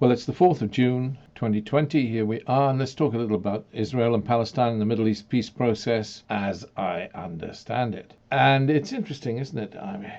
Well, it's the 4th of June, 2020. Here we are, and let's talk a little about Israel and Palestine and the Middle East peace process as I understand it. And it's interesting, isn't it? I mean,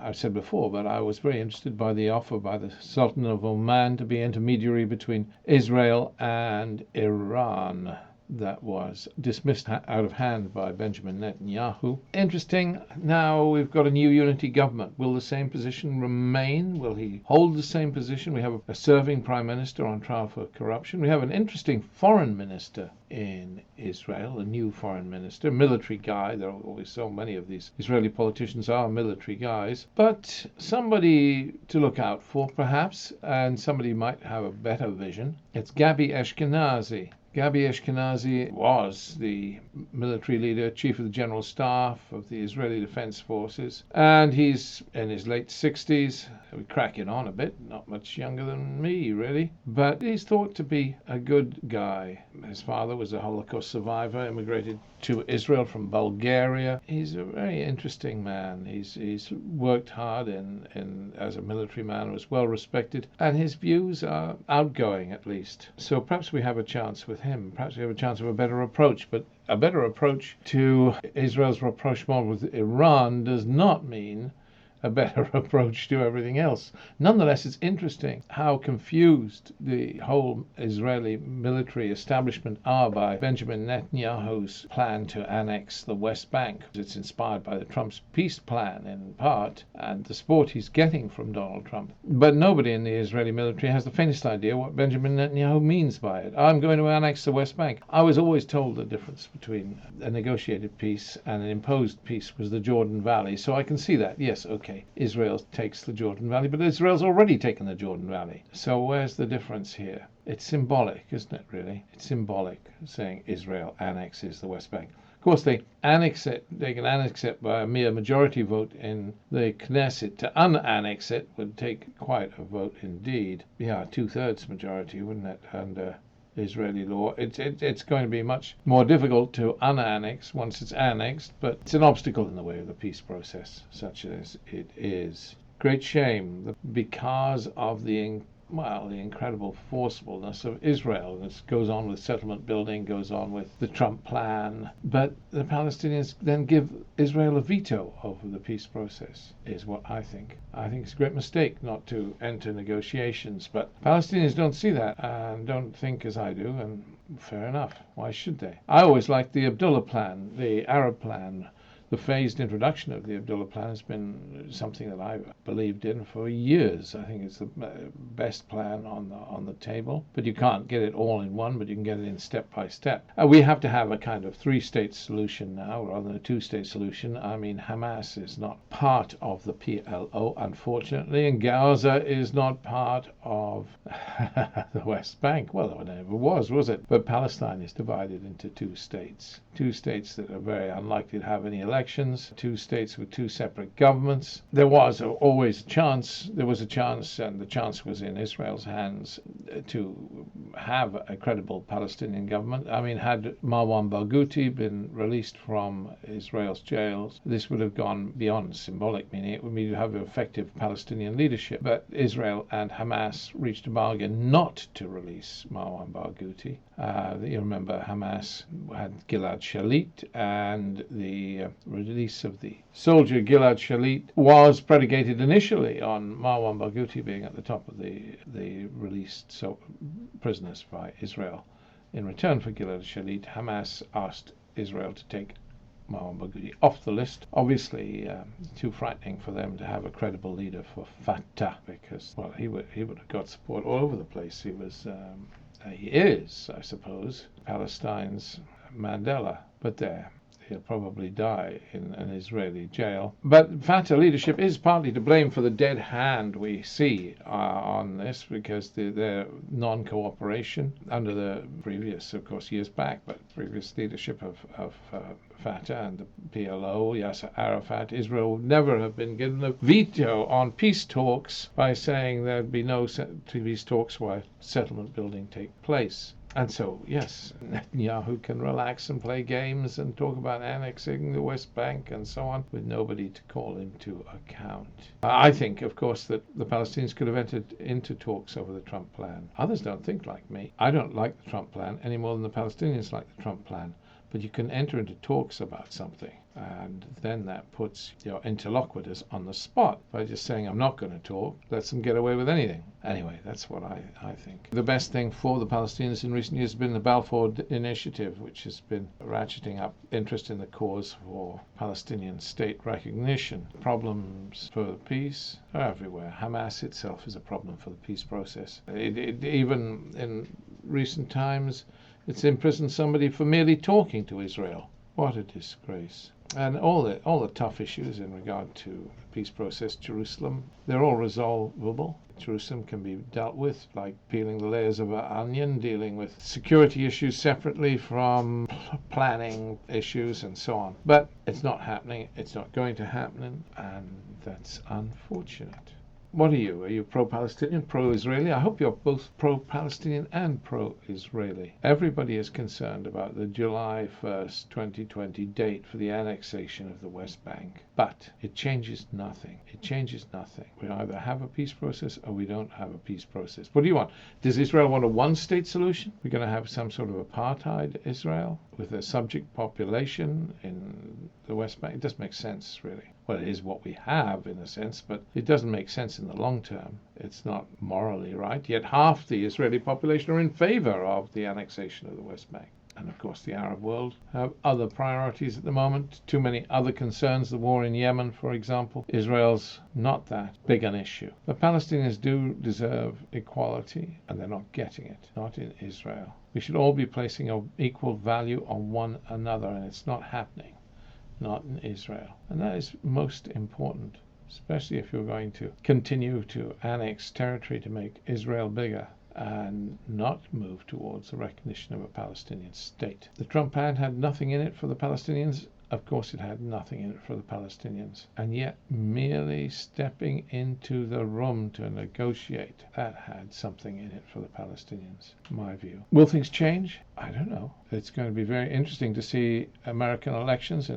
I've said before, but I was very interested by the offer by the Sultan of Oman to be intermediary between Israel and Iran. That was dismissed out of hand by Benjamin Netanyahu. Interesting. Now we've got a new unity government. Will the same position remain? Will he hold the same position? We have a serving prime minister on trial for corruption. We have an interesting foreign minister in Israel, a new foreign minister, military guy. There are always so many of these Israeli politicians are military guys, but somebody to look out for perhaps, and somebody might have a better vision. It's Gabi Ashkenazi. Gabi Ashkenazi was the military leader, chief of the general staff of the Israeli Defense Forces, and he's in his late 60s. We're cracking on a bit, not much younger than me, really, but he's thought to be a good guy. His father was a Holocaust survivor, immigrated to Israel from Bulgaria. He's a very interesting man. He's worked hard as a military man, was well respected, and his views are outgoing at least. So perhaps we have a chance with him. Perhaps we have a chance of a better approach, but a better approach to Israel's rapprochement with Iran does not mean a better approach to everything else. Nonetheless, it's interesting how confused the whole Israeli military establishment are by Benjamin Netanyahu's plan to annex the West Bank. It's inspired by the Trump's peace plan in part, and the support he's getting from Donald Trump. But nobody in the Israeli military has the faintest idea what Benjamin Netanyahu means by it. I'm going to annex the West Bank. I was always told the difference between a negotiated peace and an imposed peace was the Jordan Valley, so I can see that. Yes, okay. Israel takes the Jordan Valley, but Israel's already taken the Jordan Valley. So where's the difference here? It's symbolic, isn't it, really? It's symbolic, saying Israel annexes the West Bank. Of course, they annex it. They can annex it by a mere majority vote in the Knesset. To unannex it would take quite a vote indeed. Yeah, 2/3 majority, wouldn't it, under Israeli law. It's going to be much more difficult to unannex once it's annexed, but it's an obstacle in the way of the peace process, such as it is. Great shame because of the incredible forcefulness of Israel. This goes on with settlement building, goes on with the Trump plan, but the Palestinians then give Israel a veto over the peace process, is what I think. I think it's a great mistake not to enter negotiations, but Palestinians don't see that and don't think as I do, and fair enough. Why should they? I always liked the Abdullah plan, the Arab plan. The phased introduction of the Abdullah plan has been something that I've believed in for years. I think it's the best plan on the table. But you can't get it all in one, but you can get it in step by step. We have to have a kind of three-state solution now rather than a two-state solution. I mean, Hamas is not part of the PLO, unfortunately, and Gaza is not part of the West Bank. Well, it never was it? But Palestine is divided into two states that are very unlikely to have any elections, two states with two separate governments. There was always a chance, and the chance was in Israel's hands to have a credible Palestinian government. I mean, had Marwan Barghouti been released from Israel's jails, this would have gone beyond symbolic, meaning it would mean to have effective Palestinian leadership. But Israel and Hamas reached a bargain not to release Marwan Barghouti. You remember Hamas had Gilad Shalit, and the release of the soldier Gilad Shalit was predicated initially on Marwan Barghouti being at the top of the released prisoners by Israel. In return for Gilad Shalit, Hamas asked Israel to take Marwan Barghouti off the list. Obviously, too frightening for them to have a credible leader for Fatah, because, well, he would have got support all over the place. He is, I suppose, Palestine's Mandela, but there. He'll probably die in an Israeli jail. But Fatah leadership is partly to blame for the dead hand we see on this, because their non-cooperation under the previous, of course, years back, but previous leadership of Fatah and the PLO, Yasser Arafat, Israel would never have been given a veto on peace talks by saying there'd be no peace talks while settlement building take place. And so, yes, Netanyahu can relax and play games and talk about annexing the West Bank and so on with nobody to call him to account. I think, of course, that the Palestinians could have entered into talks over the Trump plan. Others don't think like me. I don't like the Trump plan any more than the Palestinians like the Trump plan. But you can enter into talks about something, and then that puts your interlocutors on the spot by just saying, I'm not going to talk, lets them get away with anything. Anyway, that's what I think. The best thing for the Palestinians in recent years has been the Balfour Initiative, which has been ratcheting up interest in the cause for Palestinian state recognition. Problems for the peace are everywhere. Hamas itself is a problem for the peace process. Even in recent times, it's imprisoned somebody for merely talking to Israel. What a disgrace. And all the tough issues in regard to the peace process, Jerusalem, they're all resolvable. Jerusalem can be dealt with like peeling the layers of an onion, dealing with security issues separately from planning issues and so on. But it's not happening. It's not going to happen, and that's unfortunate. What are you? Are you pro-Palestinian, pro-Israeli? I hope you're both pro-Palestinian and pro-Israeli. Everybody is concerned about the July 1st, 2020 date for the annexation of the West Bank. But it changes nothing. It changes nothing. We either have a peace process or we don't have a peace process. What do you want? Does Israel want a one-state solution? We're going to have some sort of apartheid Israel with a subject population in the West Bank? It doesn't make sense, really. Well, it is what we have in a sense, but it doesn't make sense in the long term. It's not morally right. Yet half the Israeli population are in favor of the annexation of the West Bank. And of course, the Arab world have other priorities at the moment. Too many other concerns. The war in Yemen, for example. Israel's not that big an issue. The Palestinians do deserve equality, and they're not getting it. Not in Israel. We should all be placing an equal value on one another, and it's not happening. Not in Israel. And that is most important, especially if you're going to continue to annex territory to make Israel bigger and not move towards the recognition of a Palestinian state. The Trump plan had nothing in it for the Palestinians. Of course it had nothing in it for the Palestinians. And yet merely stepping into the room to negotiate, that had something in it for the Palestinians, in my view. Will things change? I don't know. It's going to be very interesting to see American elections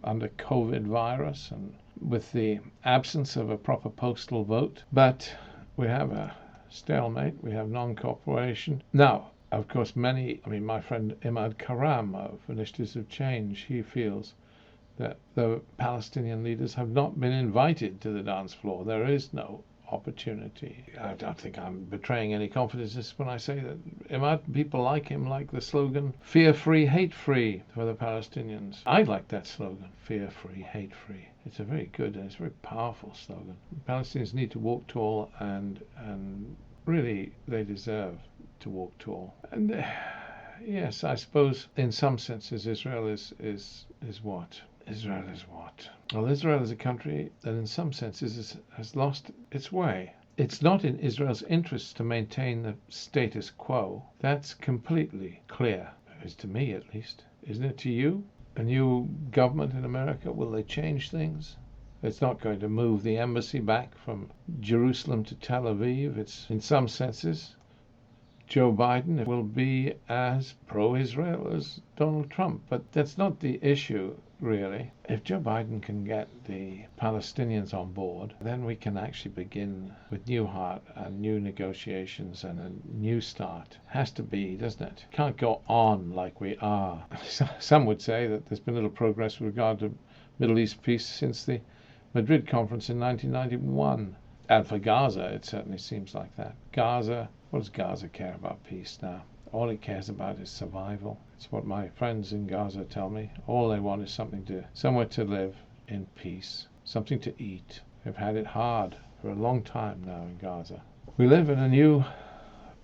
under COVID virus and with the absence of a proper postal vote. But we have a stalemate. We have non-cooperation. Now, of course, my friend Imad Karam of Initiatives of Change, he feels that the Palestinian leaders have not been invited to the dance floor. There is no opportunity. I don't think I'm betraying any confidence when I say that Imad, people like him like the slogan, fear-free, hate-free for the Palestinians. I like that slogan, fear-free, hate-free. It's a very good and it's a very powerful slogan. The Palestinians need to walk tall, and really they deserve to walk tall. And yes, I suppose in some senses Israel is what? Israel is what? Well, Israel is a country that in some senses has lost its way. It's not in Israel's interest to maintain the status quo. That's completely clear. It is to me, at least. Isn't it to you? A new government in America, will they change things? It's not going to move the embassy back from Jerusalem to Tel Aviv. It's, in some senses, Joe Biden will be as pro-Israel as Donald Trump. But that's not the issue, really. If Joe Biden can get the Palestinians on board, then we can actually begin with new heart and new negotiations and a new start. Has to be, doesn't it? Can't go on like we are. Some would say that there's been little progress with regard to Middle East peace since the Madrid conference in 1991. And for Gaza, it certainly seems like that. Gaza, what does Gaza care about peace now? All it cares about is survival. It's what my friends in Gaza tell me. All they want is somewhere to live in peace, something to eat. They've had it hard for a long time now in Gaza. We live in a new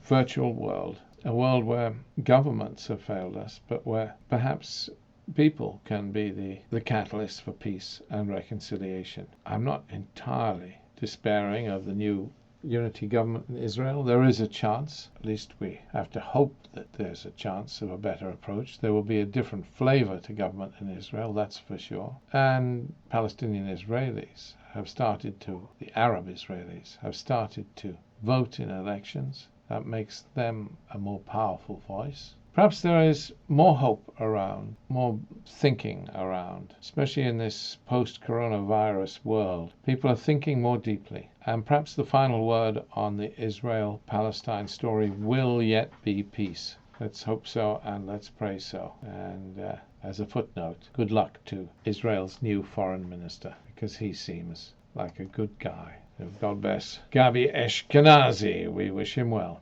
virtual world, a world where governments have failed us, but where perhaps people can be the catalyst for peace and reconciliation. I'm not entirely despairing of the new unity government in Israel. There is a chance, at least we have to hope that there's a chance of a better approach. There will be a different flavor to government in Israel, that's for sure. And Palestinian Israelis have started to, the Arab Israelis have started to vote in elections. that makes them a more powerful voice. Perhaps there is more hope around, more thinking around, especially in this post-coronavirus world. People are thinking more deeply. And perhaps the final word on the Israel-Palestine story will yet be peace. Let's hope so, and let's pray so. And as a footnote, good luck to Israel's new foreign minister, because he seems like a good guy. God bless Gabi Ashkenazi. We wish him well.